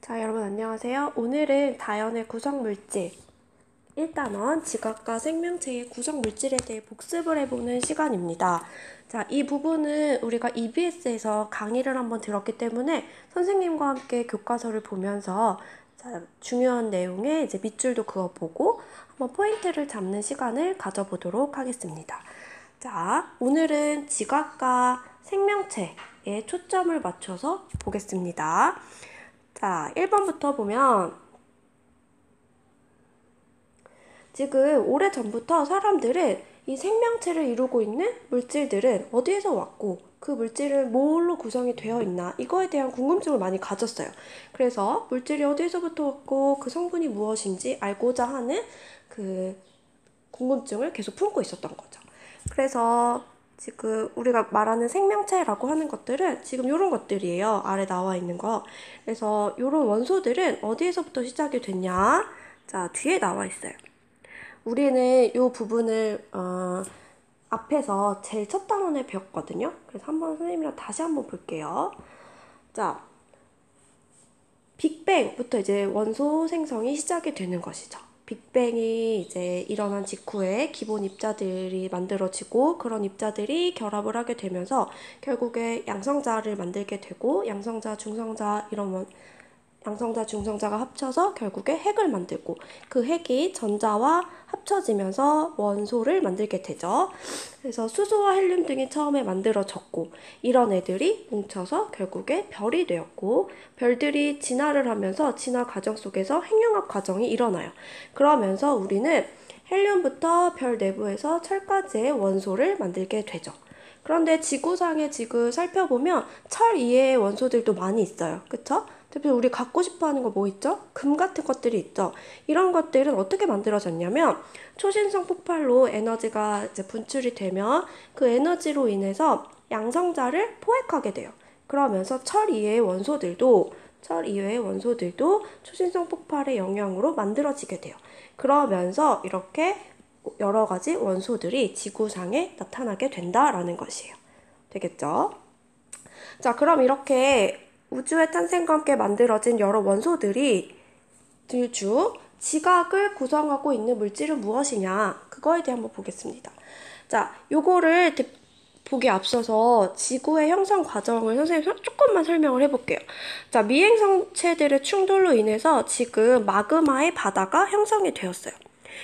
자, 여러분 안녕하세요. 오늘은 다연의 구성물질 1단원 지각과 생명체의 구성물질에 대해 복습을 해보는 시간입니다. 자, 이 부분은 우리가 EBS에서 강의를 한번 들었기 때문에 선생님과 함께 교과서를 보면서 중요한 내용에 이제 밑줄도 그어보고 한번 포인트를 잡는 시간을 가져보도록 하겠습니다. 자, 오늘은 지각과 생명체에 초점을 맞춰서 보겠습니다. 자, 1번부터 보면 지금 오래전부터 사람들은 이 생명체를 이루고 있는 물질들은 어디에서 왔고 그 물질은 뭘로 구성이 되어 있나 이거에 대한 궁금증을 많이 가졌어요. 그래서 물질이 어디에서부터 왔고 그 성분이 무엇인지 알고자 하는 그 궁금증을 계속 품고 있었던 거죠. 그래서 지금 우리가 말하는 생명체라고 하는 것들은 지금 이런 것들이에요. 아래 나와 있는 거. 그래서 이런 원소들은 어디에서부터 시작이 됐냐? 자, 뒤에 나와 있어요. 우리는 이 부분을 앞에서 제일 첫 단원에 배웠거든요. 그래서 한번 선생님이랑 다시 한번 볼게요. 자, 빅뱅부터 이제 원소 생성이 시작이 되는 것이죠. 빅뱅이 이제 일어난 직후에 기본 입자들이 만들어지고 그런 입자들이 결합을 하게 되면서 결국에 양성자를 만들게 되고 양성자, 중성자 이런 양성자, 중성자가 합쳐서 결국에 핵을 만들고 그 핵이 전자와 합쳐지면서 원소를 만들게 되죠. 그래서 수소와 헬륨 등이 처음에 만들어졌고 이런 애들이 뭉쳐서 결국에 별이 되었고 별들이 진화를 하면서 진화 과정 속에서 핵융합 과정이 일어나요. 그러면서 우리는 헬륨부터 별 내부에서 철까지의 원소를 만들게 되죠. 그런데 지구상에 지금 살펴보면 철 이외의 원소들도 많이 있어요. 그쵸? 특히 우리 갖고 싶어 하는 거 뭐 있죠? 금 같은 것들이 있죠. 이런 것들은 어떻게 만들어졌냐면 초신성 폭발로 에너지가 이제 분출이 되면 그 에너지로 인해서 양성자를 포획하게 돼요. 그러면서 철 이외의 원소들도 초신성 폭발의 영향으로 만들어지게 돼요. 그러면서 이렇게 여러 가지 원소들이 지구상에 나타나게 된다라는 것이에요. 되겠죠? 자, 그럼 이렇게 우주의 탄생과 함께 만들어진 여러 원소들이 중 지각을 구성하고 있는 물질은 무엇이냐 그거에 대해 한번 보겠습니다. 자, 요거를 보기 앞서서 지구의 형성 과정을 선생님 조금만 설명을 해볼게요. 자, 미행성체들의 충돌로 인해서 지금 마그마의 바다가 형성이 되었어요.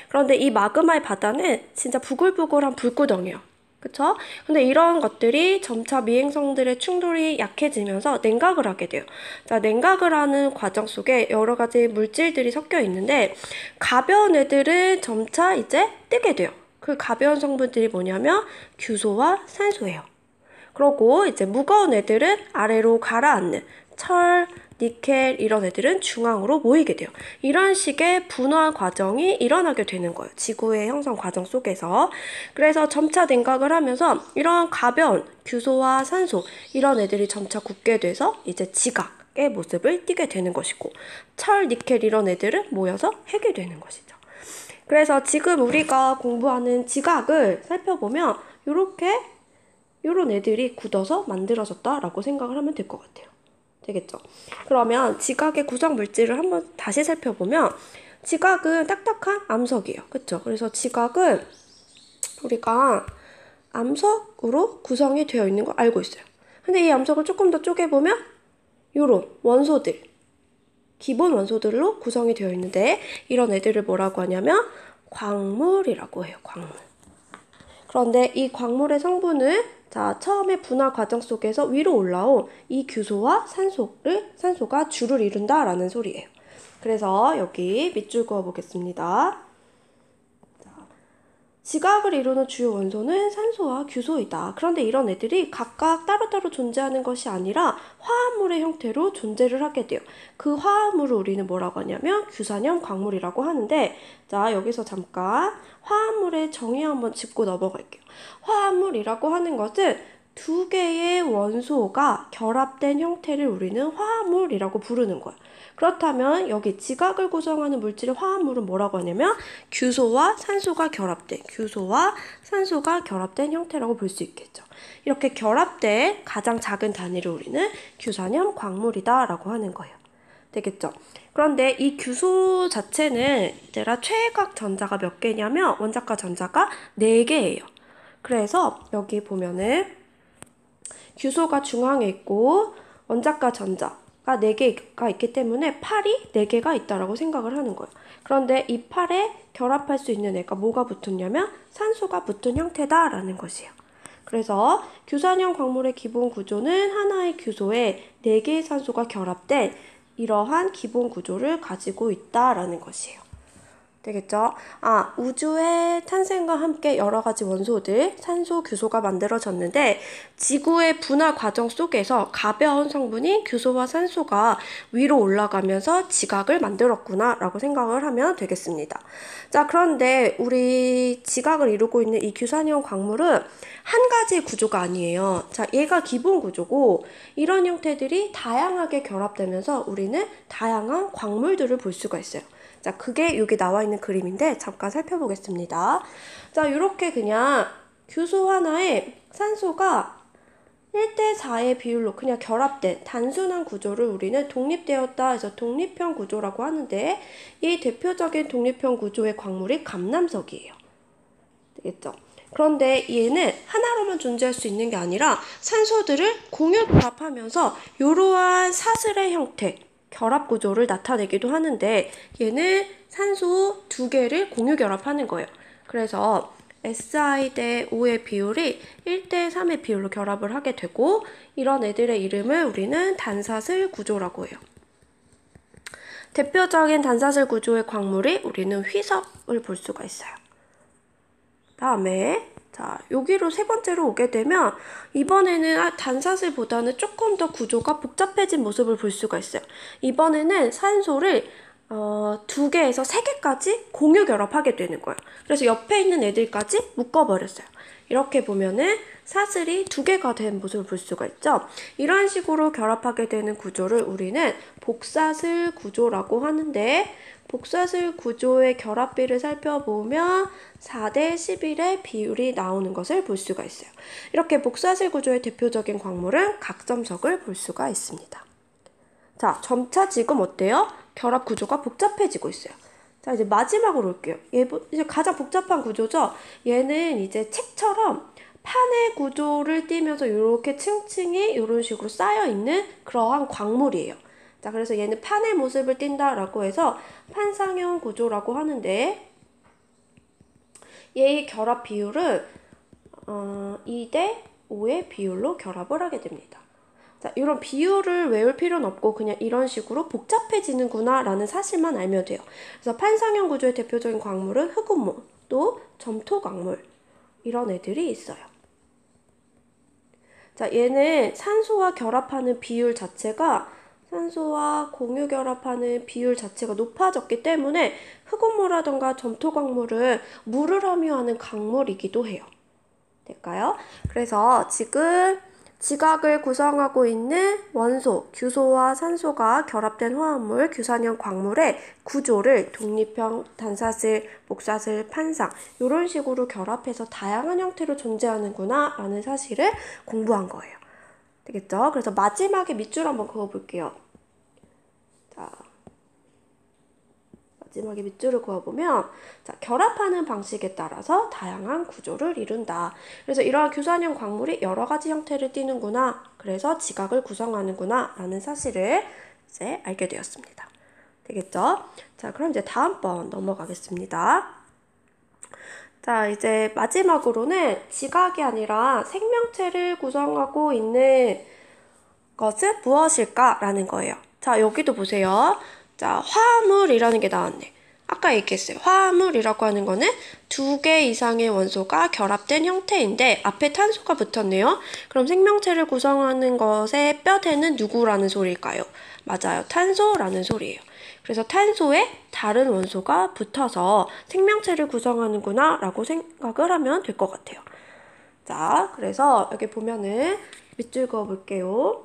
그런데 이 마그마의 바다는 진짜 부글부글한 불구덩이에요. 그쵸? 근데 이런 것들이 점차 미행성들의 충돌이 약해지면서 냉각을 하게 돼요. 자, 냉각을 하는 과정 속에 여러 가지 물질들이 섞여 있는데 가벼운 애들은 점차 이제 뜨게 돼요. 그 가벼운 성분들이 뭐냐면 규소와 산소예요. 그러고 이제 무거운 애들은 아래로 가라앉는 철, 니켈 이런 애들은 중앙으로 모이게 돼요. 이런 식의 분화 과정이 일어나게 되는 거예요. 지구의 형성 과정 속에서. 그래서 점차 냉각을 하면서 이런 가벼운 규소와 산소 이런 애들이 점차 굳게 돼서 이제 지각의 모습을 띠게 되는 것이고 철, 니켈 이런 애들은 모여서 핵이 되는 것이죠. 그래서 지금 우리가 공부하는 지각을 살펴보면 이런 애들이 굳어서 만들어졌다라고 생각을 하면 될 것 같아요. 되겠죠? 그러면 지각의 구성 물질을 한번 다시 살펴보면 지각은 딱딱한 암석이에요. 그쵸? 그래서 지각은 우리가 암석으로 구성이 되어 있는 거 알고 있어요. 근데 이 암석을 조금 더 쪼개보면 이런 원소들, 기본 원소들로 구성이 되어 있는데 이런 애들을 뭐라고 하냐면 광물이라고 해요. 광물. 그런데 이 광물의 성분은 자, 처음에 분화 과정 속에서 위로 올라온 이 규소와 산소가 줄을 이룬다라는 소리예요. 그래서 여기 밑줄 그어 보겠습니다. 지각을 이루는 주요 원소는 산소와 규소이다. 그런데 이런 애들이 각각 따로따로 존재하는 것이 아니라 화합물의 형태로 존재를 하게 돼요. 그 화합물을 우리는 뭐라고 하냐면 규산염 광물이라고 하는데 자, 여기서 잠깐 화합물의 정의 한번 짚고 넘어갈게요. 화합물이라고 하는 것은 두 개의 원소가 결합된 형태를 우리는 화합물이라고 부르는 거예요. 그렇다면 여기 지각을 구성하는 물질의 화합물은 뭐라고 하냐면 규소와 산소가 결합된 형태라고 볼 수 있겠죠. 이렇게 결합된 가장 작은 단위를 우리는 규산염 광물이다 라고 하는 거예요. 되겠죠? 그런데 이 규소 자체는 얘들아 최외각 전자가 몇 개냐면 원자과 전자가 4개예요. 그래서 여기 보면은 규소가 중앙에 있고 원자과 전자가 4개가 있기 때문에 팔이 4개가 있다라고 생각을 하는 거예요. 그런데 이 팔에 결합할 수 있는 애가 뭐가 붙었냐면 산소가 붙은 형태다라는 것이에요. 그래서 규산형 광물의 기본 구조는 하나의 규소에 4개의 산소가 결합된 이러한 기본 구조를 가지고 있다라는 것이에요. 되겠죠? 우주의 탄생과 함께 여러 가지 원소들, 산소, 규소가 만들어졌는데 지구의 분화 과정 속에서 가벼운 성분인 규소와 산소가 위로 올라가면서 지각을 만들었구나 라고 생각을 하면 되겠습니다. 자, 그런데 우리 지각을 이루고 있는 이 규산형 광물은 한 가지의 구조가 아니에요. 자, 얘가 기본 구조고 이런 형태들이 다양하게 결합되면서 우리는 다양한 광물들을 볼 수가 있어요. 자, 그게 여기 나와 있는 그림인데 잠깐 살펴보겠습니다. 자, 이렇게 그냥 규소 하나에 산소가 1대4의 비율로 그냥 결합된 단순한 구조를 우리는 독립되었다 해서 독립형 구조라고 하는데 이 대표적인 독립형 구조의 광물이 감남석이에요. 되겠죠? 그런데 얘는 하나로만 존재할 수 있는 게 아니라 산소들을 공유 결합하면서 이러한 사슬의 형태 결합 구조를 나타내기도 하는데 얘는 산소 2개를 공유 결합하는 거예요. 그래서 Si 대 O의 비율이 1대 3의 비율로 결합을 하게 되고 이런 애들의 이름을 우리는 단사슬 구조라고 해요. 대표적인 단사슬 구조의 광물이 우리는 휘석을 볼 수가 있어요. 다음에 자, 여기로 3번째로 오게 되면 이번에는 단사슬보다는 조금 더 구조가 복잡해진 모습을 볼 수가 있어요. 이번에는 산소를 2개에서 3개까지 공유 결합하게 되는 거예요. 그래서 옆에 있는 애들까지 묶어버렸어요. 이렇게 보면은 사슬이 2개가 된 모습을 볼 수가 있죠. 이런 식으로 결합하게 되는 구조를 우리는 복사슬 구조라고 하는데 복사슬 구조의 결합비를 살펴보면 4대 11의 비율이 나오는 것을 볼 수가 있어요. 이렇게 복사슬 구조의 대표적인 광물은 각점석을 볼 수가 있습니다. 자, 점차 지금 어때요? 결합 구조가 복잡해지고 있어요. 자, 이제 마지막으로 올게요. 이제 가장 복잡한 구조죠? 얘는 이제 책처럼 판의 구조를 띠면서 이렇게 층층이 이런 식으로 쌓여있는 그러한 광물이에요. 자, 그래서 얘는 판의 모습을 띈다라고 해서 판상형 구조라고 하는데 얘의 결합 비율은 2대 5의 비율로 결합을 하게 됩니다. 자, 이런 비율을 외울 필요는 없고 그냥 이런 식으로 복잡해지는구나 라는 사실만 알면 돼요. 그래서 판상형 구조의 대표적인 광물은 흑운물, 또 점토광물 이런 애들이 있어요. 자, 얘는 산소와 결합하는 비율 자체가 산소와 공유 결합하는 비율 자체가 높아졌기 때문에 흑운물이라던가 점토광물은 물을 함유하는 강물이기도 해요. 될까요? 그래서 지금 지각을 구성하고 있는 원소, 규소와 산소가 결합된 화합물, 규산형 광물의 구조를 독립형, 단사슬, 복사슬, 판상 이런 식으로 결합해서 다양한 형태로 존재하는구나 라는 사실을 공부한 거예요. 되겠죠? 그래서 마지막에 밑줄 한번 그어볼게요. 자, 마지막에 밑줄을 그어보면 자, 결합하는 방식에 따라서 다양한 구조를 이룬다. 그래서 이러한 규산형 광물이 여러 가지 형태를 띠는구나. 그래서 지각을 구성하는구나 라는 사실을 이제 알게 되었습니다. 되겠죠? 자, 그럼 이제 다음번 넘어가겠습니다. 자, 이제 마지막으로는 지각이 아니라 생명체를 구성하고 있는 것은 무엇일까라는 거예요. 자, 여기도 보세요. 자, 화합물이라는 게 나왔네. 아까 얘기했어요. 화합물이라고 하는 거는 2개 이상의 원소가 결합된 형태인데 앞에 탄소가 붙었네요. 그럼 생명체를 구성하는 것의 뼈대는 누구라는 소리일까요? 맞아요. 탄소라는 소리예요. 그래서 탄소에 다른 원소가 붙어서 생명체를 구성하는구나 라고 생각을 하면 될 것 같아요. 자, 그래서 여기 보면은 밑줄 그어볼게요.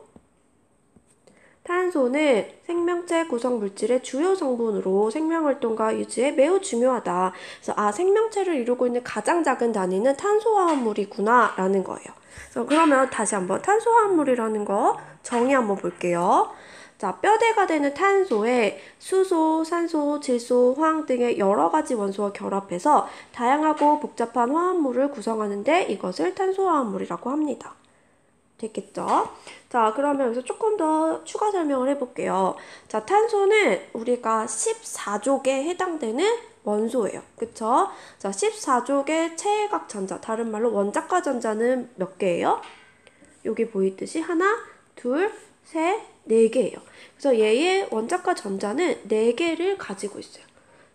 탄소는 생명체 구성 물질의 주요 성분으로 생명활동과 유지에 매우 중요하다. 그래서 생명체를 이루고 있는 가장 작은 단위는 탄소화합물이구나 라는 거예요. 그래서 그러면 다시 한번 탄소화합물이라는 거 정의 한번 볼게요. 자, 뼈대가 되는 탄소에 수소, 산소, 질소, 화학 등의 여러 가지 원소와 결합해서 다양하고 복잡한 화합물을 구성하는데 이것을 탄소화합물이라고 합니다. 됐겠죠? 자, 그러면 여기서 조금 더 추가 설명을 해볼게요. 자, 탄소는 우리가 14족에 해당되는 원소예요. 그쵸? 자, 14족의 체외각 전자, 다른 말로 원자과 전자는 몇 개예요? 여기 보이듯이 하나, 둘, 셋, 네 개예요. 그래서 얘의 원자과 전자는 4개를 가지고 있어요.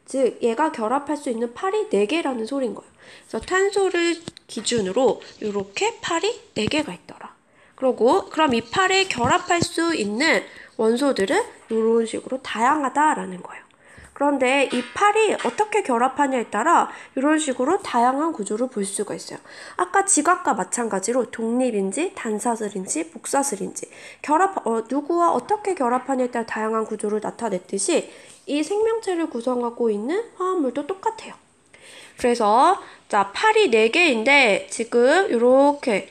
즉, 얘가 결합할 수 있는 팔이 4개라는 소린 거예요. 그래서 탄소를 기준으로 이렇게 팔이 4개가 있더라. 그럼 이 팔에 결합할 수 있는 원소들은 이런 식으로 다양하다라는 거예요. 그런데 이 팔이 어떻게 결합하냐에 따라 이런 식으로 다양한 구조를 볼 수가 있어요. 아까 지각과 마찬가지로 독립인지 단사슬인지 복사슬인지 누구와 어떻게 결합하냐에 따라 다양한 구조를 나타냈듯이 이 생명체를 구성하고 있는 화합물도 똑같아요. 그래서 자, 팔이 4개인데 지금 이렇게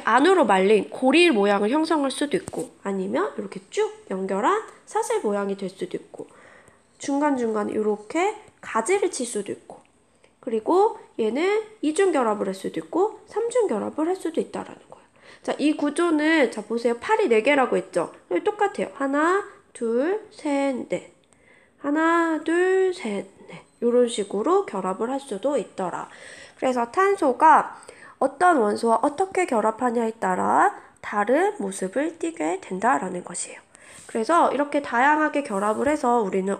안으로 말린 고리 모양을 형성할 수도 있고 아니면 이렇게 쭉 연결한 사슬 모양이 될 수도 있고 중간중간 이렇게 가지를 칠 수도 있고 그리고 얘는 이중 결합을 할 수도 있고 삼중 결합을 할 수도 있다라는 거예요. 자, 이 구조는 자 보세요. 팔이 4개라고 했죠. 똑같아요. 하나, 둘, 셋, 넷. 하나, 둘, 셋, 넷. 이런 식으로 결합을 할 수도 있더라. 그래서 탄소가 어떤 원소와 어떻게 결합하냐에 따라 다른 모습을 띠게 된다라는 것이에요. 그래서 이렇게 다양하게 결합을 해서 우리는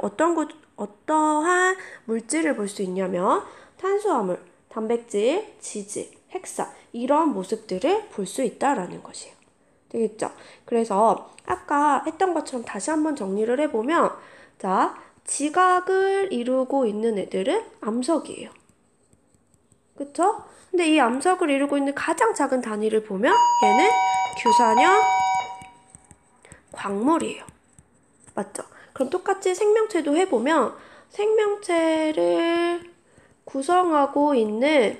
어떠한 물질을 볼 수 있냐면 탄수화물, 단백질, 지질, 핵산 이런 모습들을 볼 수 있다라는 것이에요. 되겠죠? 그래서 아까 했던 것처럼 다시 한번 정리를 해보면 자, 지각을 이루고 있는 애들은 암석이에요. 그쵸? 근데 이 암석을 이루고 있는 가장 작은 단위를 보면 얘는 규산형 광물이에요. 맞죠? 그럼 똑같이 생명체도 해보면 생명체를 구성하고 있는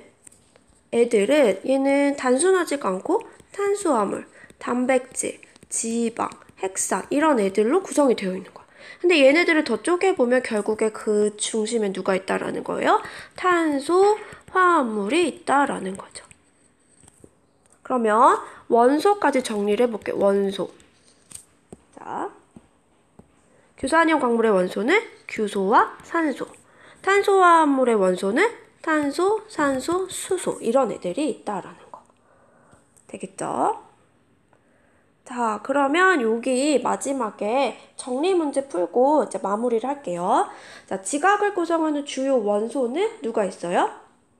애들은 얘는 단순하지가 않고 탄수화물, 단백질, 지방, 핵산 이런 애들로 구성이 되어 있는 거야. 근데 얘네들을 더 쪼개보면 결국에 그 중심에 누가 있다라는 거예요? 탄소, 화합물이 있다라는 거죠. 그러면 원소까지 정리를 해볼게요. 원소. 자, 규산형 광물의 원소는 규소와 산소. 탄소화합물의 원소는 탄소, 산소, 수소 이런 애들이 있다라는 거. 되겠죠? 자, 그러면 여기 마지막에 정리 문제 풀고 이제 마무리를 할게요. 자, 지각을 구성하는 주요 원소는 누가 있어요?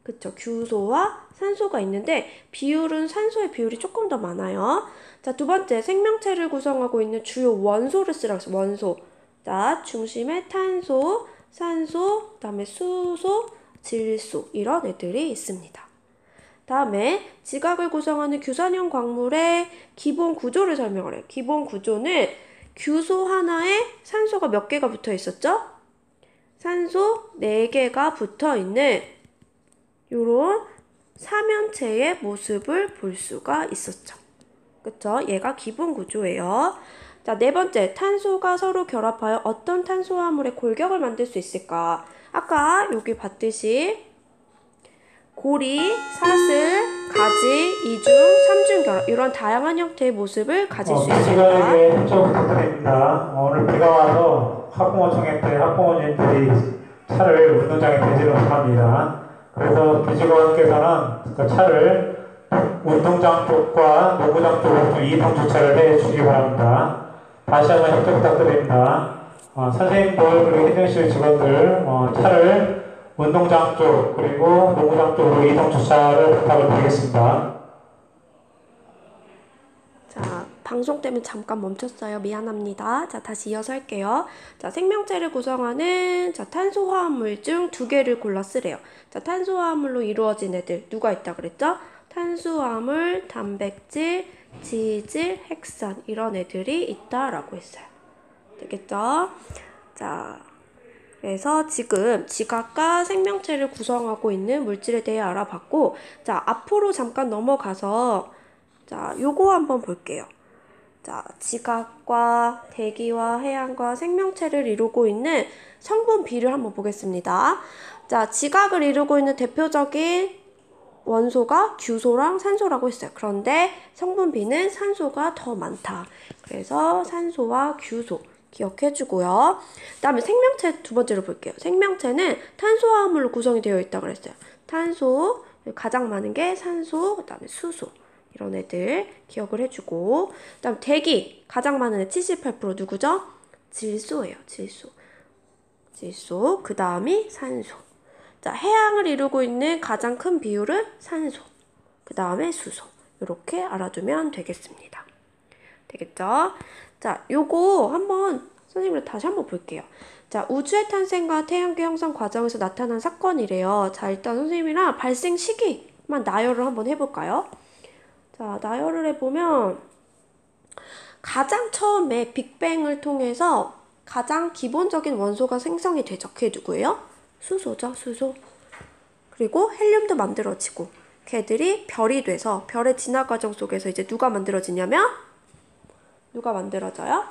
그쵸, 규소와 산소가 있는데 비율은 산소의 비율이 조금 더 많아요. 자, 두 번째 생명체를 구성하고 있는 주요 원소를 쓰라고 했어요. 원소. 자, 중심에 탄소, 산소, 그다음에 수소, 질소 이런 애들이 있습니다. 다음에 지각을 구성하는 규산형 광물의 기본 구조를 설명을 해요. 기본 구조는 규소 하나에 산소가 몇 개가 붙어 있었죠? 산소 4개가 붙어 있는 요런 사면체의 모습을 볼 수가 있었죠. 그쵸? 얘가 기본 구조예요. 자, 네 번째, 탄소가 서로 결합하여 어떤 탄소화물의 골격을 만들 수 있을까? 아까 여기 봤듯이 고리, 사슬, 가지, 이중, 삼중 결합 이런 다양한 형태의 모습을 가질 수 있습니다. 시간에 협조 부탁드립니다. 오늘 비가 와서 학부모총회 때 학부모님들이 차를 운동장에 대지를 못합니다. 그래서 교직원께서는 그 차를 운동장 쪽과 농구장 쪽으로 좀 이동 주차를 해주시기 바랍니다. 다시 한번 협조 부탁드립니다. 선생님들 그리고 행정실 직원들 차를 운동장 쪽 그리고 농구장 쪽으로 이동 주차를 부탁을 드리겠습니다. 자, 방송 때문에 잠깐 멈췄어요. 미안합니다. 자, 다시 이어서 할게요. 자, 생명체를 구성하는 탄소화합물 중 2개를 골라 쓰래요. 자, 탄소화합물로 이루어진 애들 누가 있다 그랬죠? 탄수화물, 단백질, 지질, 핵산 이런 애들이 있다라고 했어요. 되겠죠? 자, 그래서 지금 지각과 생명체를 구성하고 있는 물질에 대해 알아봤고 자, 앞으로 잠깐 넘어가서 자, 요거 한번 볼게요. 자, 지각과 대기와 해양과 생명체를 이루고 있는 성분 B를 한번 보겠습니다. 자, 지각을 이루고 있는 대표적인 원소가 규소랑 산소라고 했어요. 그런데 성분 B는 산소가 더 많다. 그래서 산소와 규소 기억해주고요. 그 다음에 생명체 두 번째로 볼게요. 생명체는 탄수화물로 구성이 되어 있다고 그랬어요. 탄소, 가장 많은 게 산소, 그 다음에 수소. 이런 애들 기억을 해주고, 그 다음 대기 가장 많은 애 78% 누구죠? 질소예요. 질소. 그 다음이 산소. 자, 해양을 이루고 있는 가장 큰 비율은 산소. 그 다음에 수소. 이렇게 알아두면 되겠습니다. 되겠죠? 자, 요거 한번 선생님을 다시 한번 볼게요. 자, 우주의 탄생과 태양계 형성 과정에서 나타난 사건이래요. 자, 일단 선생님이랑 발생 시기만 나열을 한번 해볼까요? 자, 나열을 해보면 가장 처음에 빅뱅을 통해서 가장 기본적인 원소가 생성이 되죠. 그게 누구예요? 수소죠, 수소. 그리고 헬륨도 만들어지고 걔들이 별이 돼서 별의 진화 과정 속에서 이제 누가 만들어지냐면 누가 만들어져요?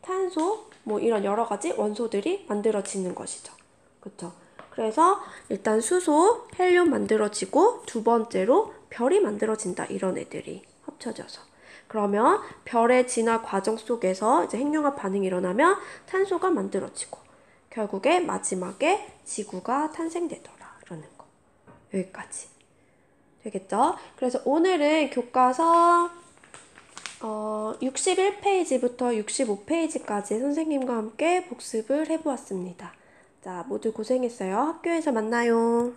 탄소, 뭐 이런 여러 가지 원소들이 만들어지는 것이죠. 그쵸? 그래서 일단 수소, 헬륨 만들어지고 두 번째로 별이 만들어진다. 이런 애들이 합쳐져서. 그러면 별의 진화 과정 속에서 이제 핵융합 반응이 일어나면 탄소가 만들어지고 결국에 마지막에 지구가 탄생되더라라는 거. 여기까지. 되겠죠? 그래서 오늘은 교과서 61페이지부터 65페이지까지 선생님과 함께 복습을 해보았습니다. 자, 모두 고생했어요. 학교에서 만나요.